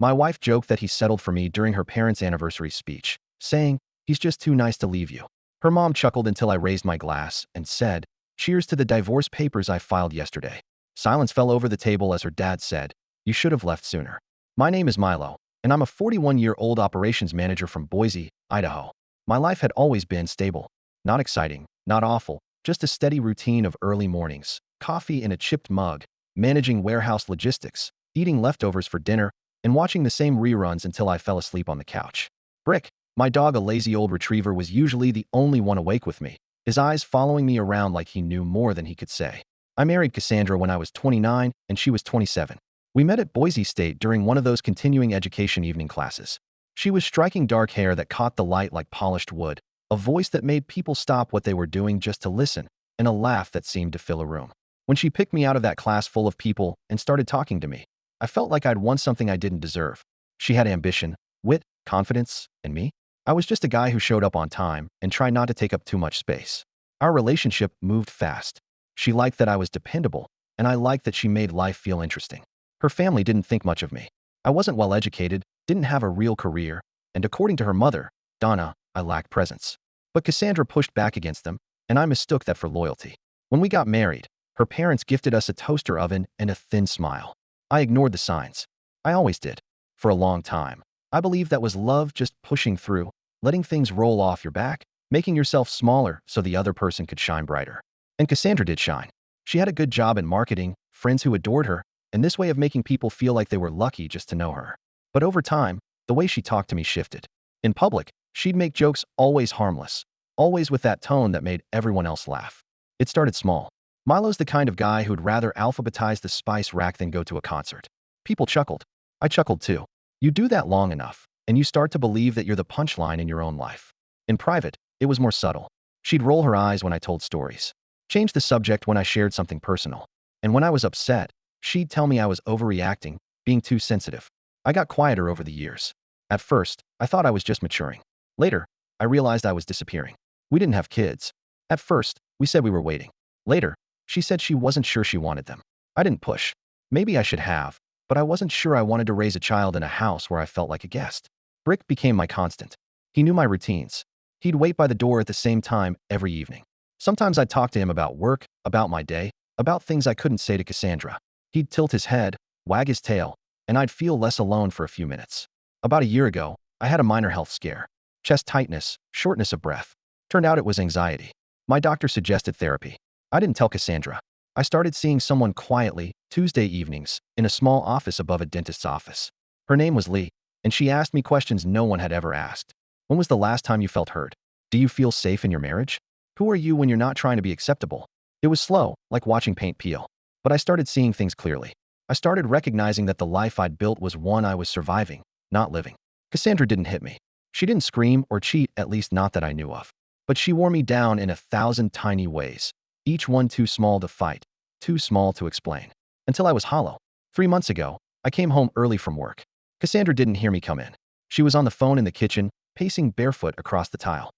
My wife joked that he settled for me during her parents' anniversary speech, saying, "He's just too nice to leave you." Her mom chuckled until I raised my glass and said, "Cheers to the divorce papers I filed yesterday." Silence fell over the table as her dad said, "You should have left sooner." My name is Milo, and I'm a 41-year-old operations manager from Boise, Idaho. My life had always been stable. Not exciting, not awful, just a steady routine of early mornings, coffee in a chipped mug, managing warehouse logistics, eating leftovers for dinner, and watching the same reruns until I fell asleep on the couch. Brick, my dog, a lazy old retriever, was usually the only one awake with me, his eyes following me around like he knew more than he could say. I married Cassandra when I was 29 and she was 27. We met at Boise State during one of those continuing education evening classes. She was striking dark hair that caught the light like polished wood, a voice that made people stop what they were doing just to listen, and a laugh that seemed to fill a room. When she picked me out of that class full of people and started talking to me, I felt like I'd won something I didn't deserve. She had ambition, wit, confidence, and me? I was just a guy who showed up on time and tried not to take up too much space. Our relationship moved fast. She liked that I was dependable, and I liked that she made life feel interesting. Her family didn't think much of me. I wasn't well educated, didn't have a real career, and according to her mother, Donna, I lacked presence. But Cassandra pushed back against them, and I mistook that for loyalty. When we got married, her parents gifted us a toaster oven and a thin smile. I ignored the signs. I always did. For a long time, I believed that was love, just pushing through, letting things roll off your back, making yourself smaller so the other person could shine brighter. And Cassandra did shine. She had a good job in marketing, friends who adored her, and this way of making people feel like they were lucky just to know her. But over time, the way she talked to me shifted. In public, she'd make jokes always harmless, always with that tone that made everyone else laugh. It started small. Milo's the kind of guy who'd rather alphabetize the spice rack than go to a concert. People chuckled. I chuckled too. You do that long enough, and you start to believe that you're the punchline in your own life. In private, it was more subtle. She'd roll her eyes when I told stories, change the subject when I shared something personal. And when I was upset, she'd tell me I was overreacting, being too sensitive. I got quieter over the years. At first, I thought I was just maturing. Later, I realized I was disappearing. We didn't have kids. At first, we said we were waiting. Later, she said she wasn't sure she wanted them. I didn't push. Maybe I should have, but I wasn't sure I wanted to raise a child in a house where I felt like a guest. Brick became my constant. He knew my routines. He'd wait by the door at the same time every evening. Sometimes I'd talk to him about work, about my day, about things I couldn't say to Cassandra. He'd tilt his head, wag his tail, and I'd feel less alone for a few minutes. About a year ago, I had a minor health scare. Chest tightness, shortness of breath. Turned out it was anxiety. My doctor suggested therapy. I didn't tell Cassandra. I started seeing someone quietly, Tuesday evenings, in a small office above a dentist's office. Her name was Lee, and she asked me questions no one had ever asked. When was the last time you felt heard? Do you feel safe in your marriage? Who are you when you're not trying to be acceptable? It was slow, like watching paint peel. But I started seeing things clearly. I started recognizing that the life I'd built was one I was surviving, not living. Cassandra didn't hit me. She didn't scream or cheat, at least not that I knew of. But she wore me down in 1,000 tiny ways. Each one too small to fight, too small to explain. Until I was hollow. 3 months ago, I came home early from work. Cassandra didn't hear me come in. She was on the phone in the kitchen, pacing barefoot across the tile.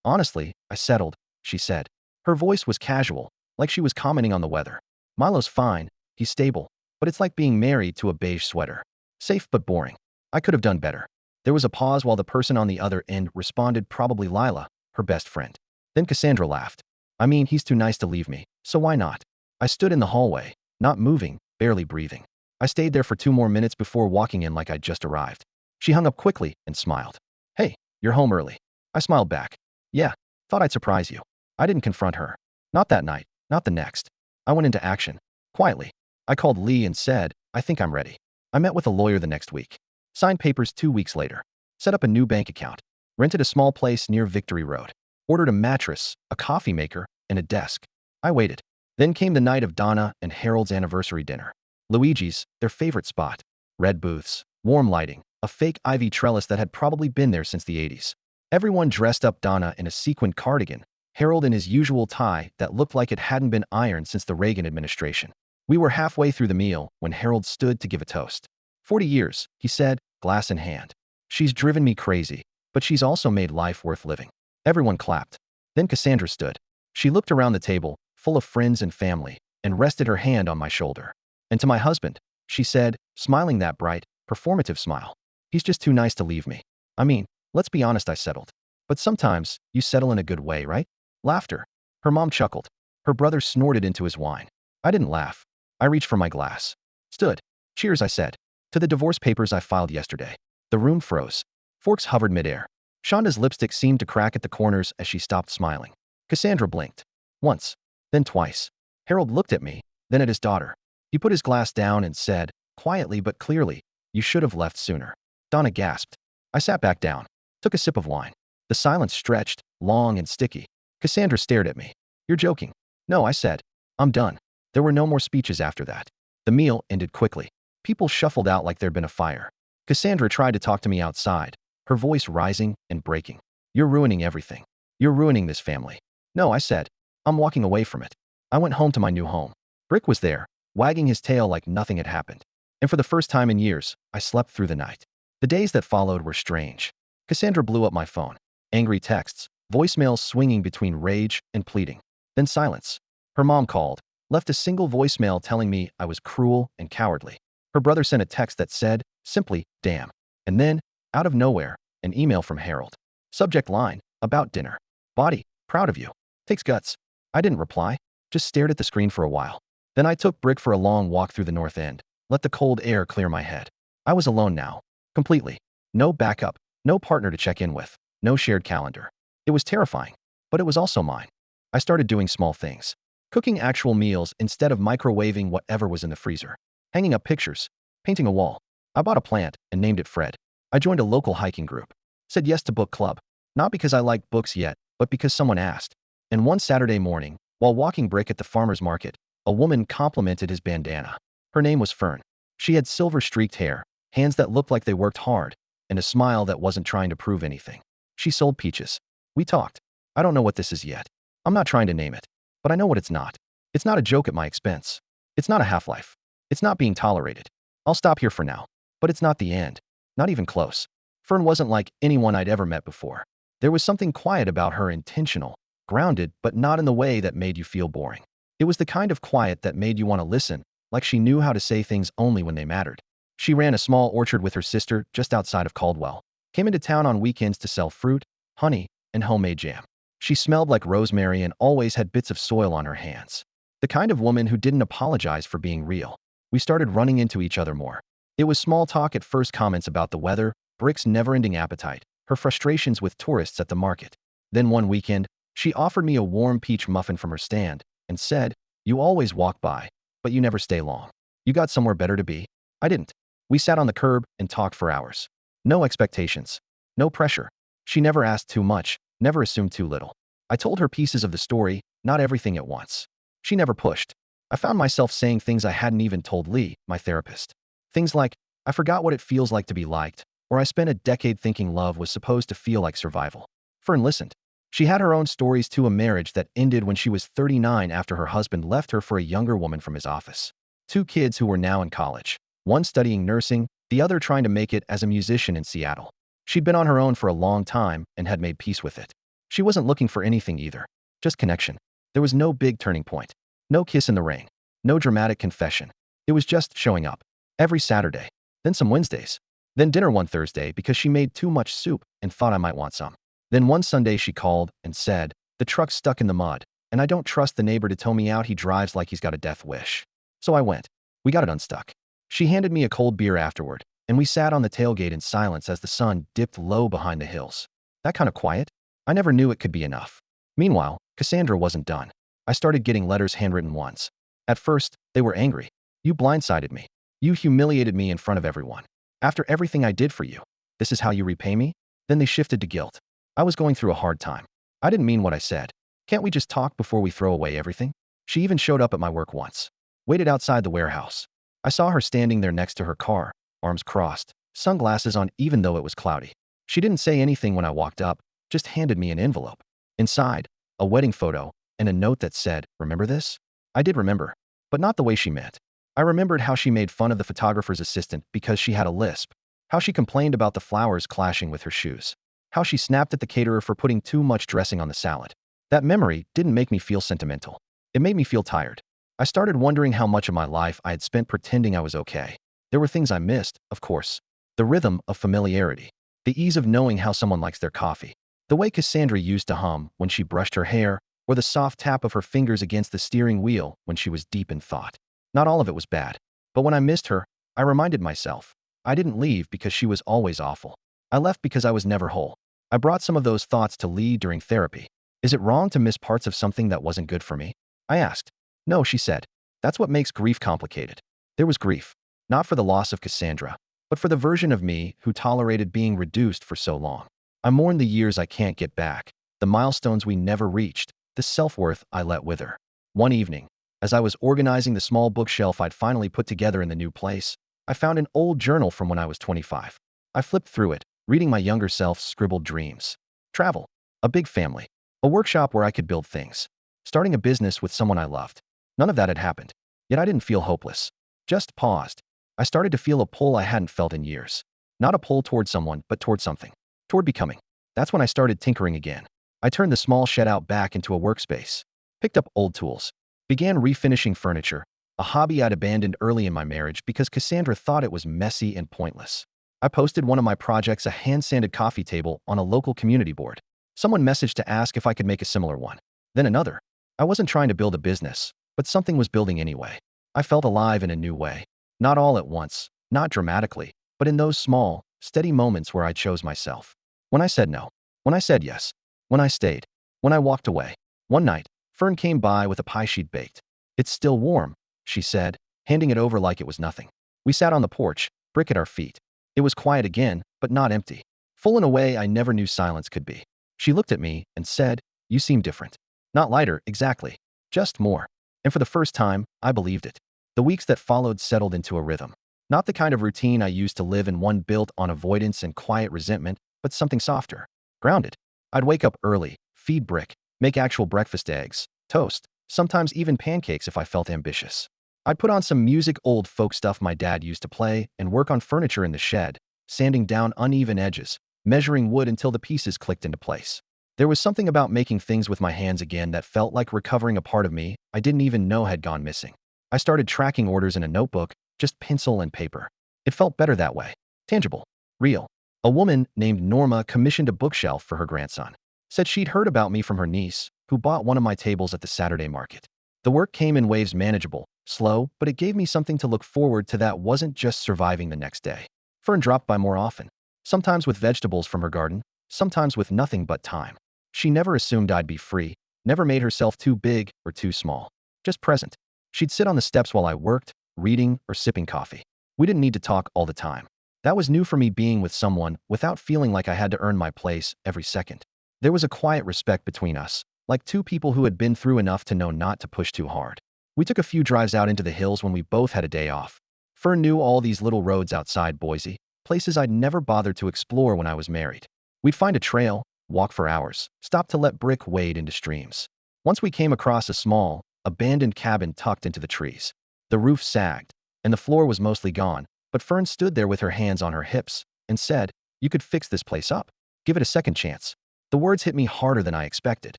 Honestly, I settled, she said. Her voice was casual, like she was commenting on the weather. Milo's fine, he's stable, but it's like being married to a beige sweater. Safe but boring. I could have done better. There was a pause while the person on the other end responded, probably Lila, her best friend. Then Cassandra laughed. He's too nice to leave me, so why not? I stood in the hallway, not moving, barely breathing. I stayed there for 2 more minutes before walking in like I'd just arrived. She hung up quickly and smiled. Hey, you're home early. I smiled back. Yeah, thought I'd surprise you. I didn't confront her. Not that night, not the next. I went into action. Quietly. I called Lee and said, I think I'm ready. I met with a lawyer the next week. Signed papers 2 weeks later. Set up a new bank account. Rented a small place near Victory Road. Ordered a mattress, a coffee maker, and a desk. I waited. Then came the night of Donna and Harold's anniversary dinner. Luigi's, their favorite spot. Red booths, warm lighting, a fake ivy trellis that had probably been there since the 80s. Everyone dressed up, Donna in a sequined cardigan, Harold in his usual tie that looked like it hadn't been ironed since the Reagan administration. We were halfway through the meal when Harold stood to give a toast. 40 years, he said, glass in hand. She's driven me crazy, but she's also made life worth living. Everyone clapped. Then Cassandra stood. She looked around the table, full of friends and family, and rested her hand on my shoulder. And to my husband, she said, smiling that bright, performative smile. He's just too nice to leave me. I mean, let's be honest, I settled. But sometimes, you settle in a good way, right? Laughter. Her mom chuckled. Her brother snorted into his wine. I didn't laugh. I reached for my glass. Stood. Cheers, I said. To the divorce papers I filed yesterday. The room froze. Forks hovered midair. Shonda's lipstick seemed to crack at the corners as she stopped smiling. Cassandra blinked. Once. Then twice. Harold looked at me, then at his daughter. He put his glass down and said, quietly but clearly, you should have left sooner. Donna gasped. I sat back down. Took a sip of wine. The silence stretched, long and sticky. Cassandra stared at me. You're joking. No, I said. I'm done. There were no more speeches after that. The meal ended quickly. People shuffled out like there'd been a fire. Cassandra tried to talk to me outside, her voice rising and breaking. You're ruining everything. You're ruining this family. No, I said. I'm walking away from it. I went home to my new home. Brick was there, wagging his tail like nothing had happened. And for the first time in years, I slept through the night. The days that followed were strange. Cassandra blew up my phone. Angry texts, voicemails swinging between rage and pleading. Then silence. Her mom called, left a single voicemail telling me I was cruel and cowardly. Her brother sent a text that said, simply, damn. And then, out of nowhere, an email from Harold. Subject line, about dinner. Body, proud of you. Takes guts. I didn't reply, just stared at the screen for a while. Then I took Brick for a long walk through the north end, let the cold air clear my head. I was alone now. Completely. No backup, no partner to check in with, no shared calendar. It was terrifying, but it was also mine. I started doing small things. Cooking actual meals instead of microwaving whatever was in the freezer. Hanging up pictures. Painting a wall. I bought a plant and named it Fred. I joined a local hiking group. Said yes to book club. Not because I liked books yet, but because someone asked. And one Saturday morning, while walking Brick at the farmer's market, a woman complimented his bandana. Her name was Fern. She had silver-streaked hair, hands that looked like they worked hard, and a smile that wasn't trying to prove anything. She sold peaches. We talked. I don't know what this is yet. I'm not trying to name it. But I know what it's not. It's not a joke at my expense. It's not a half-life. It's not being tolerated. I'll stop here for now. But it's not the end. Not even close. Fern wasn't like anyone I'd ever met before. There was something quiet about her, intentional, grounded, but not in the way that made you feel boring. It was the kind of quiet that made you want to listen, like she knew how to say things only when they mattered. She ran a small orchard with her sister just outside of Caldwell. Came into town on weekends to sell fruit, honey, and homemade jam. She smelled like rosemary and always had bits of soil on her hands. The kind of woman who didn't apologize for being real. We started running into each other more. It was small talk at first, comments about the weather, Brick's never-ending appetite, her frustrations with tourists at the market. Then one weekend, she offered me a warm peach muffin from her stand and said, you always walk by, but you never stay long. You got somewhere better to be? I didn't. We sat on the curb and talked for hours. No expectations. No pressure. She never asked too much, never assumed too little. I told her pieces of the story, not everything at once. She never pushed. I found myself saying things I hadn't even told Lee, my therapist. Things like, I forgot what it feels like to be liked, or I spent a decade thinking love was supposed to feel like survival. Fern listened. She had her own stories to a marriage that ended when she was 39 after her husband left her for a younger woman from his office. 2 kids who were now in college. One studying nursing, the other trying to make it as a musician in Seattle. She'd been on her own for a long time and had made peace with it. She wasn't looking for anything either. Just connection. There was no big turning point. No kiss in the ring. No dramatic confession. It was just showing up. Every Saturday. Then some Wednesdays. Then dinner one Thursday because she made too much soup and thought I might want some. Then one Sunday she called and said, the truck's stuck in the mud, and I don't trust the neighbor to tow me out. He drives like he's got a death wish. So I went. We got it unstuck. She handed me a cold beer afterward, and we sat on the tailgate in silence as the sun dipped low behind the hills. That kind of quiet? I never knew it could be enough. Meanwhile, Cassandra wasn't done. I started getting letters, handwritten ones. At first, they were angry. You blindsided me. You humiliated me in front of everyone. After everything I did for you, this is how you repay me? Then they shifted to guilt. I was going through a hard time. I didn't mean what I said. Can't we just talk before we throw away everything? She even showed up at my work once. Waited outside the warehouse. I saw her standing there next to her car, arms crossed, sunglasses on even though it was cloudy. She didn't say anything when I walked up, just handed me an envelope. Inside, a wedding photo and a note that said, remember this? I did remember, but not the way she meant. I remembered how she made fun of the photographer's assistant because she had a lisp, how she complained about the flowers clashing with her shoes, how she snapped at the caterer for putting too much dressing on the salad. That memory didn't make me feel sentimental. It made me feel tired. I started wondering how much of my life I had spent pretending I was okay. There were things I missed, of course. The rhythm of familiarity. The ease of knowing how someone likes their coffee. The way Cassandra used to hum when she brushed her hair, or the soft tap of her fingers against the steering wheel when she was deep in thought. Not all of it was bad. But when I missed her, I reminded myself. I didn't leave because she was always awful. I left because I was never whole. I brought some of those thoughts to Lee during therapy. Is it wrong to miss parts of something that wasn't good for me? I asked. No, she said. That's what makes grief complicated. There was grief. Not for the loss of Cassandra, but for the version of me who tolerated being reduced for so long. I mourn the years I can't get back, the milestones we never reached, the self-worth I let wither. One evening, as I was organizing the small bookshelf I'd finally put together in the new place, I found an old journal from when I was 25. I flipped through it, reading my younger self's scribbled dreams. Travel, a big family, a workshop where I could build things, starting a business with someone I loved. None of that had happened, yet I didn't feel hopeless. Just paused. I started to feel a pull I hadn't felt in years. Not a pull toward someone, but toward something. Toward becoming. That's when I started tinkering again. I turned the small shed out back into a workspace. Picked up old tools. Began refinishing furniture, a hobby I'd abandoned early in my marriage because Cassandra thought it was messy and pointless. I posted one of my projects, a hand-sanded coffee table, on a local community board. Someone messaged to ask if I could make a similar one. Then another. I wasn't trying to build a business, but something was building anyway. I felt alive in a new way. Not all at once, not dramatically, but in those small, steady moments where I chose myself. When I said no. When I said yes. When I stayed. When I walked away. One night, Fern came by with a pie she'd baked. It's still warm, she said, handing it over like it was nothing. We sat on the porch, brick at our feet. It was quiet again, but not empty. Full in a way I never knew silence could be. She looked at me and said, "You seem different." Not lighter, exactly. Just more. And for the first time, I believed it. The weeks that followed settled into a rhythm. Not the kind of routine I used to live in, one built on avoidance and quiet resentment, but something softer. Grounded. I'd wake up early, feed Brick, make actual breakfast, eggs, toast, sometimes even pancakes if I felt ambitious. I'd put on some music, old folk stuff my dad used to play, and work on furniture in the shed, sanding down uneven edges, measuring wood until the pieces clicked into place. There was something about making things with my hands again that felt like recovering a part of me I didn't even know had gone missing. I started tracking orders in a notebook, just pencil and paper. It felt better that way. Tangible. Real. A woman named Norma commissioned a bookshelf for her grandson. Said she'd heard about me from her niece, who bought one of my tables at the Saturday market. The work came in waves, manageable, slow, but it gave me something to look forward to that wasn't just surviving the next day. Fern dropped by more often. Sometimes with vegetables from her garden, sometimes with nothing but time. She never assumed I'd be free, never made herself too big or too small. Just present. She'd sit on the steps while I worked, reading or sipping coffee. We didn't need to talk all the time. That was new for me, being with someone without feeling like I had to earn my place every second. There was a quiet respect between us, like two people who had been through enough to know not to push too hard. We took a few drives out into the hills when we both had a day off. Fern knew all these little roads outside Boise, places I'd never bothered to explore when I was married. We'd find a trail, walk for hours, stop to let Brick wade into streams. Once we came across a small, abandoned cabin tucked into the trees. The roof sagged, and the floor was mostly gone, but Fern stood there with her hands on her hips and said, "You could fix this place up. Give it a second chance." The words hit me harder than I expected.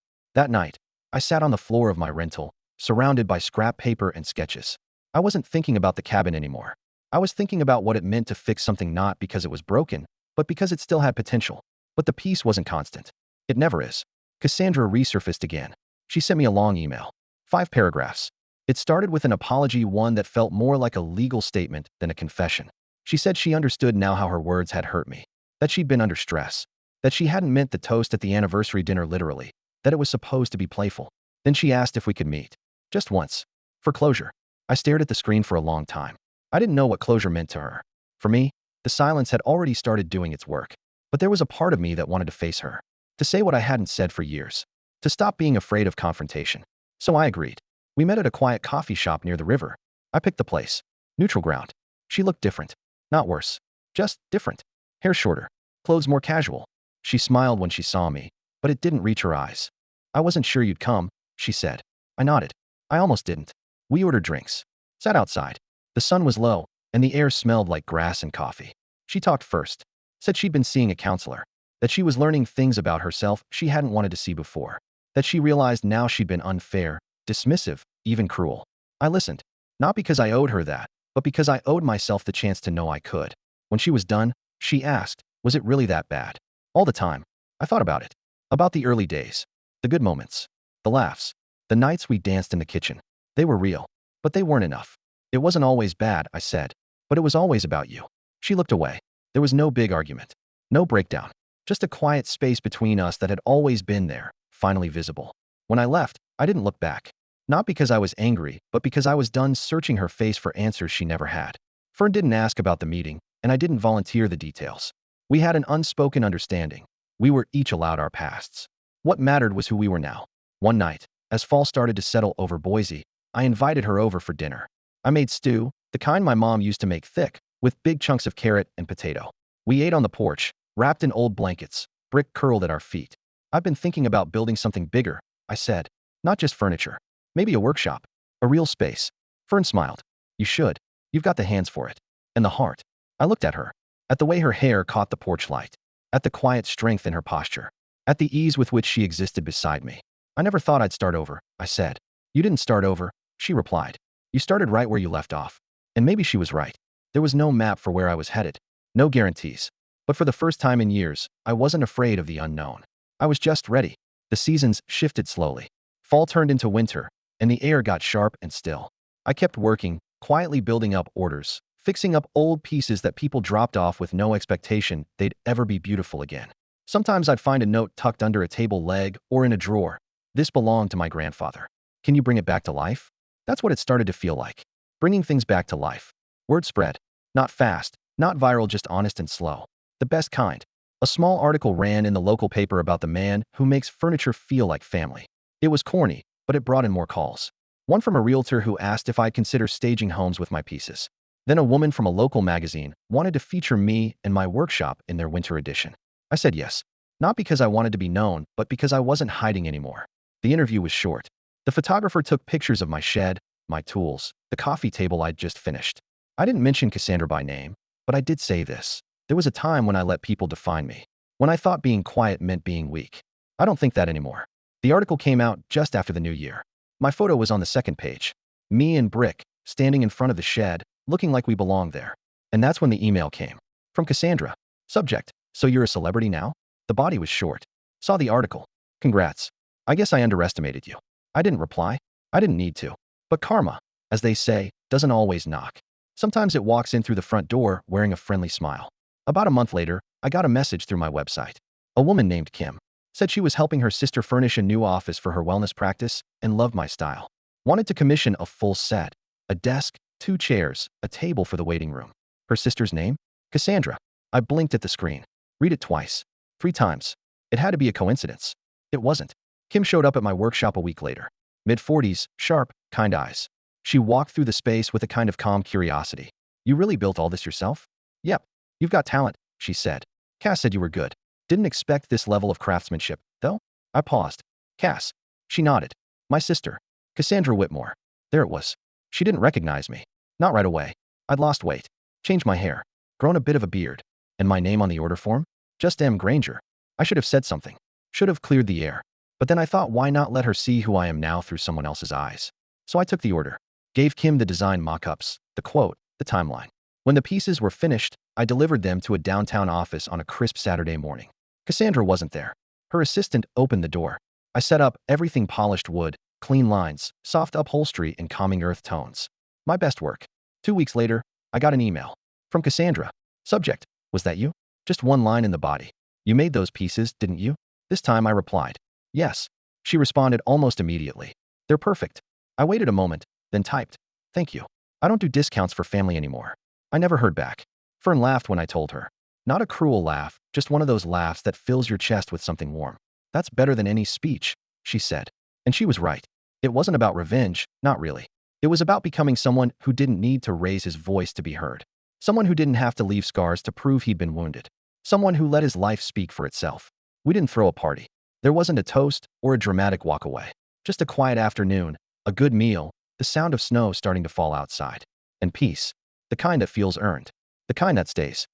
That night, I sat on the floor of my rental, surrounded by scrap paper and sketches. I wasn't thinking about the cabin anymore. I was thinking about what it meant to fix something, not because it was broken, but because it still had potential. But the peace wasn't constant. It never is. Cassandra resurfaced again. She sent me a long email. 5 paragraphs. It started with an apology, one that felt more like a legal statement than a confession. She said she understood now how her words had hurt me, that she'd been under stress, that she hadn't meant the toast at the anniversary dinner literally, that it was supposed to be playful. Then she asked if we could meet. Just once. For closure. I stared at the screen for a long time. I didn't know what closure meant to her. For me, the silence had already started doing its work. But there was a part of me that wanted to face her. To say what I hadn't said for years. To stop being afraid of confrontation. So I agreed. We met at a quiet coffee shop near the river. I picked the place. Neutral ground. She looked different. Not worse. Just different. Hair shorter. Clothes more casual. She smiled when she saw me, but it didn't reach her eyes. "I wasn't sure you'd come," she said. I nodded. I almost didn't. We ordered drinks. Sat outside. The sun was low, and the air smelled like grass and coffee. She talked first. Said she'd been seeing a counselor. That she was learning things about herself she hadn't wanted to see before. That she realized now she'd been unfair, dismissive, even cruel. I listened. Not because I owed her that, but because I owed myself the chance to know I could. When she was done, she asked, was it really that bad? All the time. I thought about it. About the early days. The good moments. The laughs. The nights we danced in the kitchen. They were real. But they weren't enough. It wasn't always bad, I said. But it was always about you. She looked away. There was no big argument. No breakdown. Just a quiet space between us that had always been there, finally visible. When I left, I didn't look back. Not because I was angry, but because I was done searching her face for answers she never had. Fern didn't ask about the meeting, and I didn't volunteer the details. We had an unspoken understanding. We were each allowed our pasts. What mattered was who we were now. One night, as fall started to settle over Boise, I invited her over for dinner. I made stew, the kind my mom used to make thick, with big chunks of carrot and potato. We ate on the porch, wrapped in old blankets, brick curled at our feet. I've been thinking about building something bigger, I said. Not just furniture. Maybe a workshop. A real space. Fern smiled. You should. You've got the hands for it. And the heart. I looked at her. At the way her hair caught the porch light. At the quiet strength in her posture. At the ease with which she existed beside me. I never thought I'd start over, I said. You didn't start over, she replied. You started right where you left off. And maybe she was right. There was no map for where I was headed. No guarantees. But for the first time in years, I wasn't afraid of the unknown. I was just ready. The seasons shifted slowly. Fall turned into winter, and the air got sharp and still. I kept working, quietly building up orders, fixing up old pieces that people dropped off with no expectation they'd ever be beautiful again. Sometimes I'd find a note tucked under a table leg or in a drawer. This belonged to my grandfather. Can you bring it back to life? That's what it started to feel like. Bringing things back to life. Word spread. Not fast, not viral, just honest and slow. The best kind. A small article ran in the local paper about the man who makes furniture feel like family. It was corny, but it brought in more calls. One from a realtor who asked if I'd consider staging homes with my pieces. Then a woman from a local magazine wanted to feature me and my workshop in their winter edition. I said yes. Not because I wanted to be known, but because I wasn't hiding anymore. The interview was short. The photographer took pictures of my shed, my tools, the coffee table I'd just finished. I didn't mention Cassandra by name, but I did say this. There was a time when I let people define me. When I thought being quiet meant being weak. I don't think that anymore. The article came out just after the new year. My photo was on the second page. Me and Brick, standing in front of the shed, looking like we belonged there. And that's when the email came. From Cassandra. Subject, so you're a celebrity now? The body was short. Saw the article. Congrats. I guess I underestimated you. I didn't reply. I didn't need to. But karma, as they say, doesn't always knock. Sometimes it walks in through the front door wearing a friendly smile. About a month later, I got a message through my website. A woman named Kim said she was helping her sister furnish a new office for her wellness practice and loved my style. Wanted to commission a full set. A desk, 2 chairs, a table for the waiting room. Her sister's name? Cassandra. I blinked at the screen. Read it twice. 3 times. It had to be a coincidence. It wasn't. Kim showed up at my workshop a week later. Mid-40s, sharp, kind eyes. She walked through the space with a kind of calm curiosity. You really built all this yourself? Yep. You've got talent, she said. Cass said you were good. Didn't expect this level of craftsmanship, though? I paused. Cass. She nodded. My sister. Cassandra Whitmore. There it was. She didn't recognize me. Not right away. I'd lost weight. Changed my hair. Grown a bit of a beard. And my name on the order form? Just M. Granger. I should have said something. Should have cleared the air. But then I thought, why not let her see who I am now through someone else's eyes? So I took the order. Gave Kim the design mock-ups, the quote, the timeline. When the pieces were finished, I delivered them to a downtown office on a crisp Saturday morning. Cassandra wasn't there. Her assistant opened the door. I set up everything: polished wood, clean lines, soft upholstery, and calming earth tones. My best work. 2 weeks later, I got an email. From Cassandra. Subject, was that you? Just one line in the body. You made those pieces, didn't you? This time I replied. Yes. She responded almost immediately. They're perfect. I waited a moment, then typed. Thank you. I don't do discounts for family anymore. I never heard back. Fern laughed when I told her. Not a cruel laugh, just one of those laughs that fills your chest with something warm. That's better than any speech, she said. And she was right. It wasn't about revenge, not really. It was about becoming someone who didn't need to raise his voice to be heard. Someone who didn't have to leave scars to prove he'd been wounded. Someone who let his life speak for itself. We didn't throw a party. There wasn't a toast or a dramatic walk away. Just a quiet afternoon, a good meal, the sound of snow starting to fall outside. And peace. The kind that feels earned. The kind that stays.